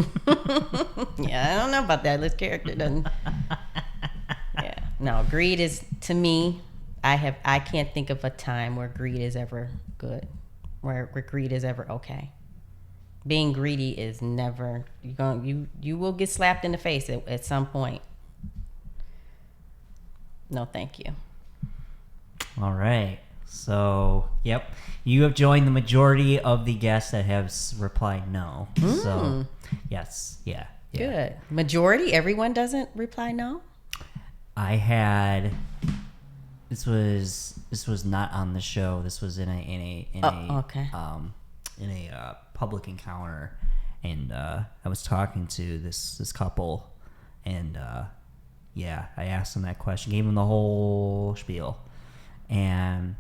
Yeah, I don't know about that. His character doesn't. Yeah, no, greed is, to me, I can't think of a time where greed is ever good, where greed is ever okay. Being greedy is never, you will get slapped in the face at some point. No, thank you. All right. So, yep. You have joined the majority of the guests that have replied no. So, yes. Yeah. Good. Majority? Everyone doesn't reply no? I had, this was not on the show. This was in a public encounter, and I was talking to this couple, and yeah, I asked them that question, gave them the whole spiel, and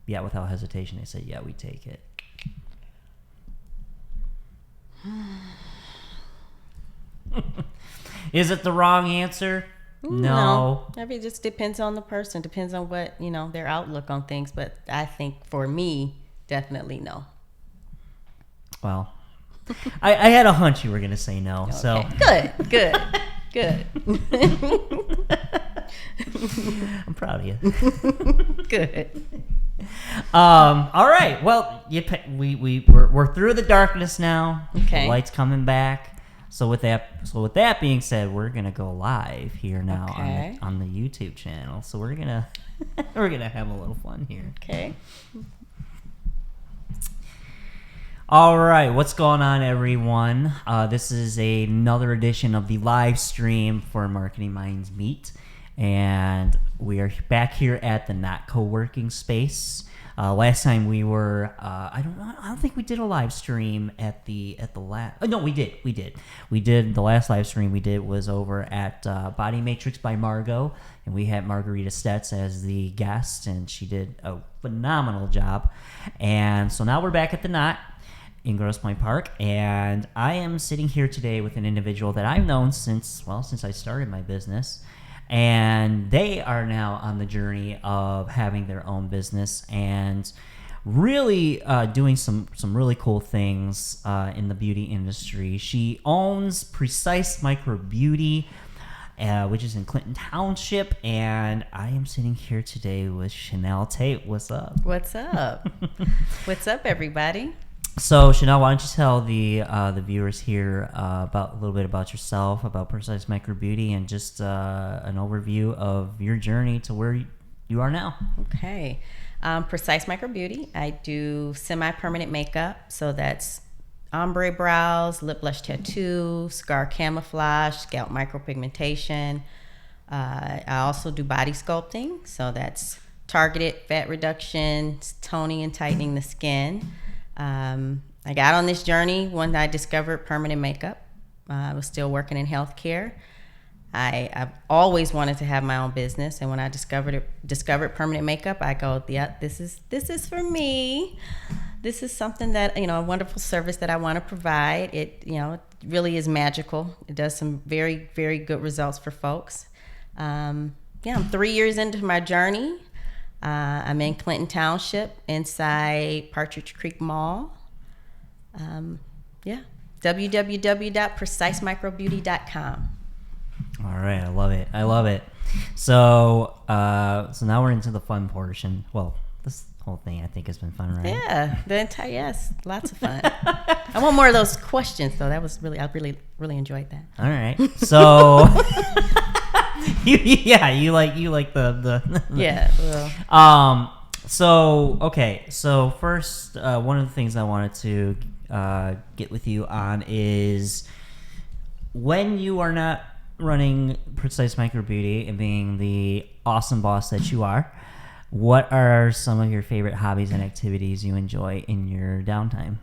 yeah, without hesitation, they said, yeah, we take it. Is it the wrong answer? No. I mean, it just depends on the person. Depends on what, their outlook on things. But I think for me, definitely no. Well, I had a hunch you were going to say no. Okay. So Good. I'm proud of you. Good. All right. Well, we're through the darkness now. Okay. The light's coming back. So with that being said, we're gonna go live here now on the YouTube channel. So we're gonna have a little fun here. Okay. All right, what's going on, everyone? This is another edition of the live stream for Marketing Minds Meet, and we are back here at the Not Co-working Space. Last time we were, I don't think we did a live stream at the last. Oh, no, we did. The last live stream we did was over at Body Matrix by Margot, and we had Margarita Stetz as the guest, and she did a phenomenal job. And so now we're back at the Knot in Grosse Pointe Park, and I am sitting here today with an individual that I've known since I started my business. And they are now on the journey of having their own business and really doing some really cool things in the beauty industry. She owns Precise Micro Beauty, which is in Clinton Township, and I am sitting here today with Shanneal Tate. What's up? What's up? What's up, everybody? So, Shanneal, why don't you tell the viewers here a little bit about yourself, about Precise Micro Beauty, and just an overview of your journey to where you are now. Okay. Precise Micro Beauty. I do semi-permanent makeup, so that's ombre brows, lip blush tattoo, scar camouflage, scalp micropigmentation. I also do body sculpting, so that's targeted fat reduction, toning and tightening the skin. I got on this journey when I discovered permanent makeup. I was still working in healthcare. I've always wanted to have my own business, and when I discovered permanent makeup, I go, yeah, this is for me. This is something that, a wonderful service that I want to provide. It really is magical. It does some very, very good results for folks. I'm 3 years into my journey. I'm in Clinton Township inside Partridge Creek Mall. www.precisemicrobeauty.com. All right, I love it. So now we're into the fun portion. Well, this whole thing I think has been fun, right? Yeah, yes, lots of fun. I want more of those questions though. That was I really enjoyed that. All right, so you like the yeah. Well. So first, one of the things I wanted to get with you on is when you are not running Precise Micro Beauty and being the awesome boss that you are, what are some of your favorite hobbies and activities you enjoy in your downtime?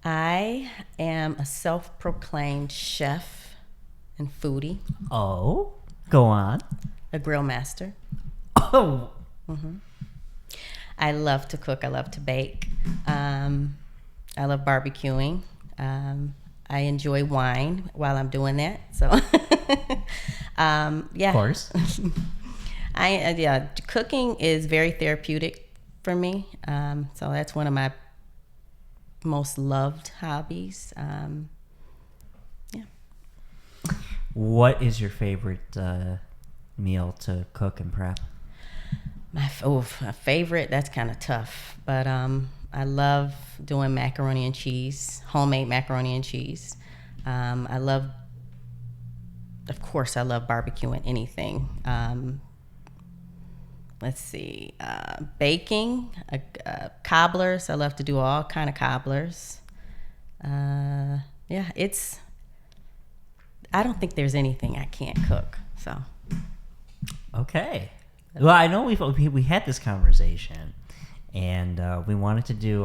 I am a self-proclaimed chef and foodie. Oh, go on. A grill master. Oh. Mm-hmm. I love to cook. I love to bake. I love barbecuing. I enjoy wine while I'm doing that. So, yeah. Of course. Cooking is very therapeutic for me. So that's one of my most loved hobbies. Yeah. What is your favorite meal to cook and prep? My favorite, that's kind of tough, but I love doing macaroni and cheese, homemade macaroni and cheese. Of course, I love barbecuing anything. Let's see, baking, cobblers. I love to do all kind of cobblers. I don't think there's anything I can't cook. So. Okay. Well, I know we had this conversation, and we wanted to do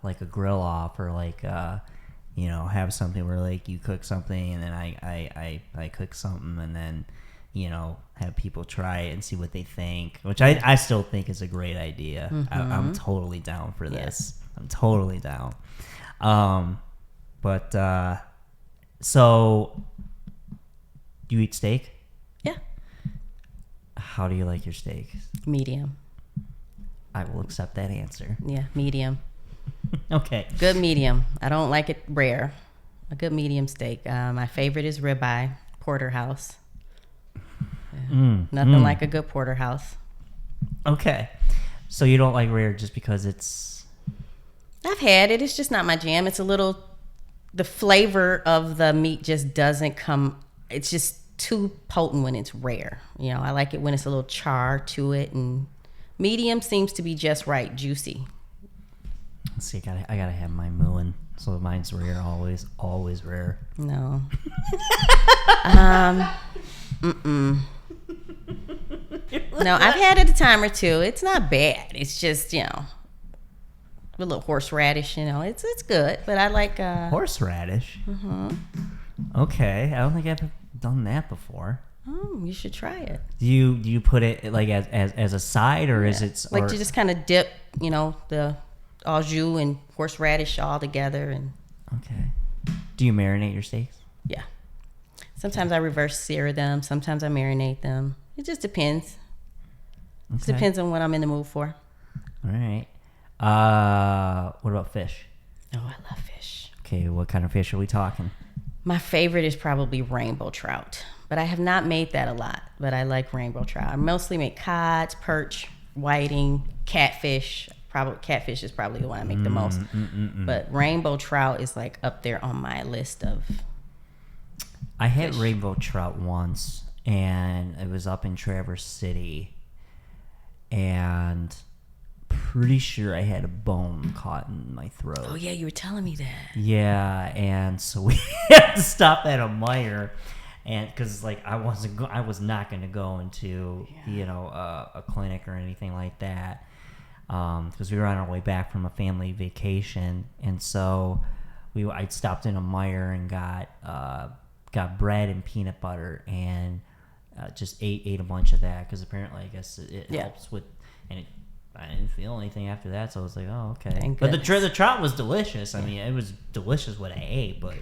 like a grill off, or like have something where like you cook something and then I cook something, and then have people try it and see what they think, which I still think is a great idea. Mm-hmm. I'm totally down for this. Yeah. I'm totally down. So you eat steak? Yeah. How do you like your steak? Medium. I will accept that answer. Yeah, medium. Okay. Good medium. I don't like it rare. A good medium steak. My favorite is ribeye, porterhouse. Yeah. Nothing like a good porterhouse. Okay. So you don't like rare just because it's... I've had it. It's just not my jam. It's a little... The flavor of the meat just doesn't come... It's just too potent when it's rare. I like it when it's a little char to it, and medium seems to be just right, juicy. Let's see, I gotta have mine mooing, so mine's rare, always rare. No. No, I've had it a time or two. It's not bad. It's just a little horseradish. It's good, but I like horseradish. Mm-hmm. Okay, I don't think I've done that before. Oh, you should try it. Do you put it like as a side, or is it like you just kind of dip the au jus and horseradish all together? And okay. Do you marinate your steaks? Yeah. Sometimes I reverse sear them. Sometimes I marinate them. It just depends. Okay. It depends on what I'm in the mood for. All right. What about fish? Oh, I love fish. Okay, what kind of fish are we talking? My favorite is probably rainbow trout, but I have not made that a lot, but I like rainbow trout. I mostly make cods, perch, whiting, catfish. Catfish is probably the one I make the most. But rainbow trout is like up there on my list of I had rainbow trout once, and it was up in Traverse City, and pretty sure I had a bone caught in my throat. Oh yeah, you were telling me that. Yeah, and so we had to stop at a Meijer, and because like I was not going to go into a clinic or anything like that, because we were on our way back from a family vacation, and so I stopped in a Meijer and got bread and peanut butter, and just ate a bunch of that, because apparently I guess it helps with, and I didn't feel anything after that, so I was like, oh, okay. Thank but goodness. the trout was delicious. I mean, it was delicious what I ate, but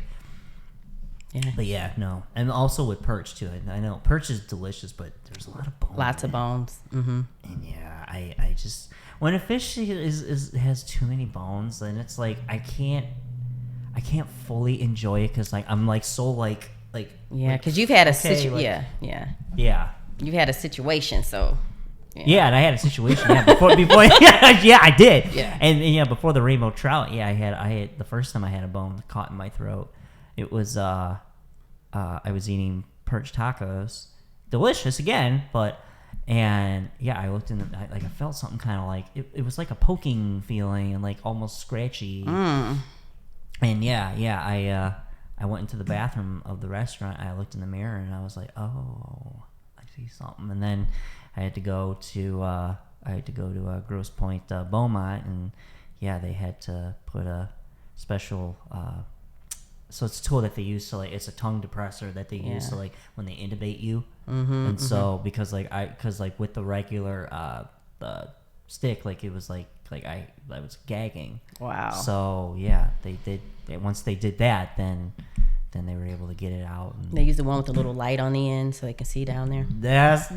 no. And also with perch too. I know perch is delicious, but there's a lot of bones. Lots of bones. Mm-hmm. And yeah, I just, when a fish has too many bones, then it's like I can't fully enjoy it, because like I'm like so like because you've had a okay, situation. yeah. You've had a situation, so Yeah, and I had a situation. Yeah, before. Yeah, I did. Yeah. And before the rainbow trout. Yeah, I had the first time I had a bone caught in my throat. It was I was eating perch tacos, delicious again, but. And yeah, I looked in I felt something kind of like it was like a poking feeling and like almost scratchy. And yeah, I went into the bathroom of the restaurant. I looked in the mirror and I was like, oh, I see something. And then I had to go to Grosse Pointe, Beaumont, and yeah, they had to put a special. So it's a tool that they use to it's a tongue depressor that they use to when they intubate you. And so because with the regular the stick, it was like I was gagging. Wow. So yeah, once they did that, then they were able to get it out. And they use the one with the little light on the end so they can see down there.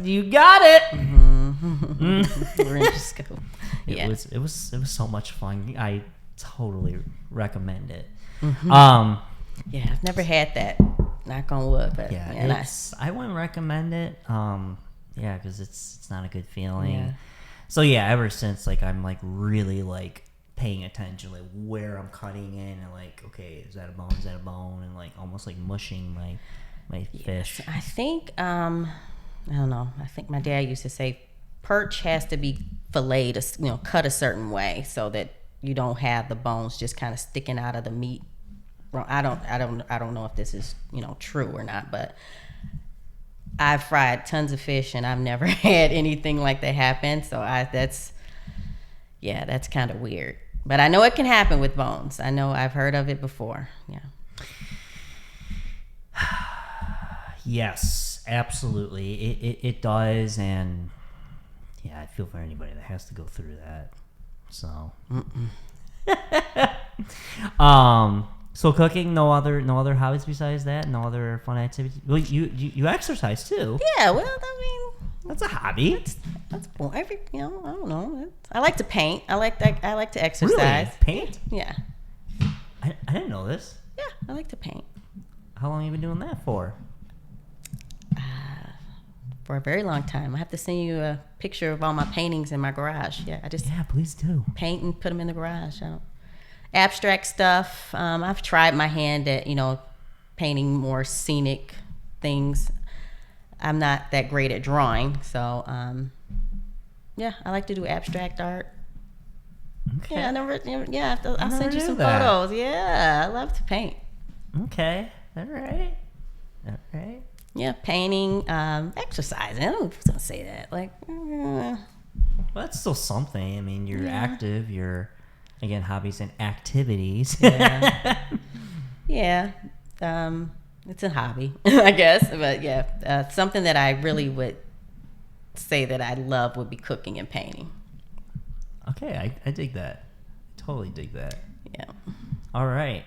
You got it. Laryngoscope. Yeah. It was so much fun. I totally recommend it. Yeah, I've never had that. Knock on wood, but yeah, I wouldn't recommend it. Because it's not a good feeling. Yeah. So yeah, ever since I'm really paying attention where I'm cutting in and okay, is that a bone, and almost mushing my fish. I think I don't know. I think my dad used to say perch has to be filleted, cut a certain way so that you don't have the bones just kind of sticking out of the meat. Well, I don't know if this is true or not, but I've fried tons of fish and I've never had anything like that happen. So that's kind of weird. But I know it can happen with bones. I know I've heard of it before. Yeah. Yes, absolutely. It does, and yeah, I feel for anybody that has to go through that. So. So cooking, no other hobbies besides that? No other fun activities? Well, you exercise too. Yeah, well, I mean, that's a hobby. That's I don't know. I like to paint. I like to exercise. Really? Paint? Yeah. I didn't know this. Yeah, I like to paint. How long have you been doing that for? For a very long time. I have to send you a picture of all my paintings in my garage. Yeah, please do. Paint and put them in the garage. Abstract stuff. I've tried my hand at painting more scenic things. I'm not that great at drawing, so I like to do abstract art. Okay. Yeah, I'll send you some photos. Yeah, I love to paint. Okay. All right. Yeah, painting, exercising. I was gonna say that. Well, that's still something. I mean, you're active. You're again hobbies and activities. Yeah. It's a hobby, I guess. But something that I really would say that I love would be cooking and painting. Okay, I dig that. Totally dig that. Yeah. All right.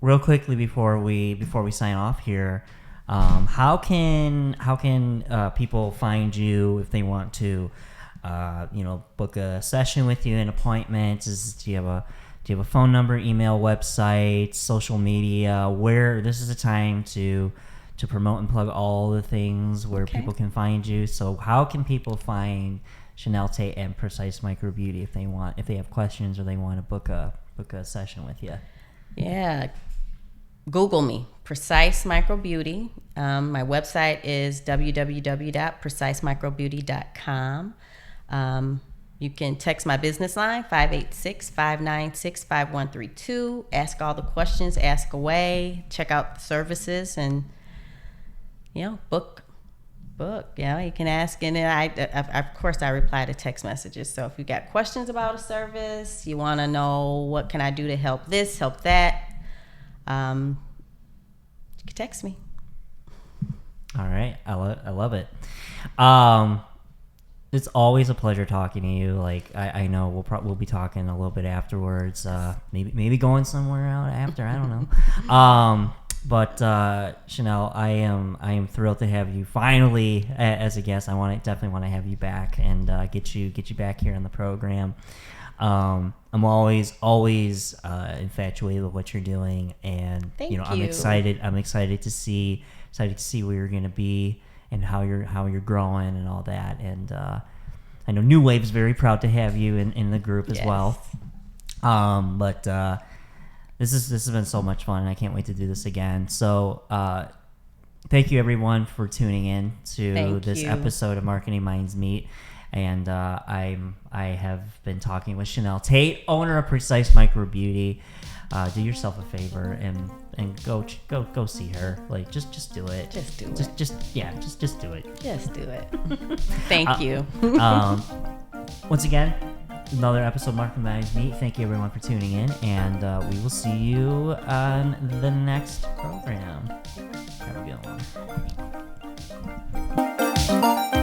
Real quickly before we sign off here, how can people find you if they want to, book a session with you, an appointment? Do you have a phone number, email, website, social media? Where this is the time to promote and plug all the things where people can find you. So how can people find Shanneal Tate and Precise Micro Beauty if they have questions or they want to book a session with you? Yeah. Google me, Precise Micro Beauty. My website is www.precisemicrobeauty.com. You can text my business line, 586-596-5132. Ask all the questions, ask away, check out the services, and, book. Yeah, you can ask. And then of course, I reply to text messages. So if you got questions about a service, you want to know what can I do to help this, help that, you can text me. All right. I love it. It's always a pleasure talking to you. I know we'll be talking a little bit afterwards. Maybe going somewhere out after. I don't know. But Shanneal, I am thrilled to have you finally as a guest. I definitely want to have you back and get you back here on the program. I'm always infatuated with what you're doing, and Thank you. I'm excited to see where you're going to be how you're growing and all that. And I know New Wave's very proud to have you in the group as well. But this has been so much fun, and I can't wait to do this again. So thank you everyone for tuning in to this episode of Marketing Minds Meet. And I have been talking with Shanneal Tate, owner of Precise Micro Beauty. Do yourself a favor and go see her. Like just do it. Just do it. Just do it. Just do it. Thank you. Once again, another episode of Marketing Minds Meet. Thank you everyone for tuning in, and we will see you on the next program. Have a good one.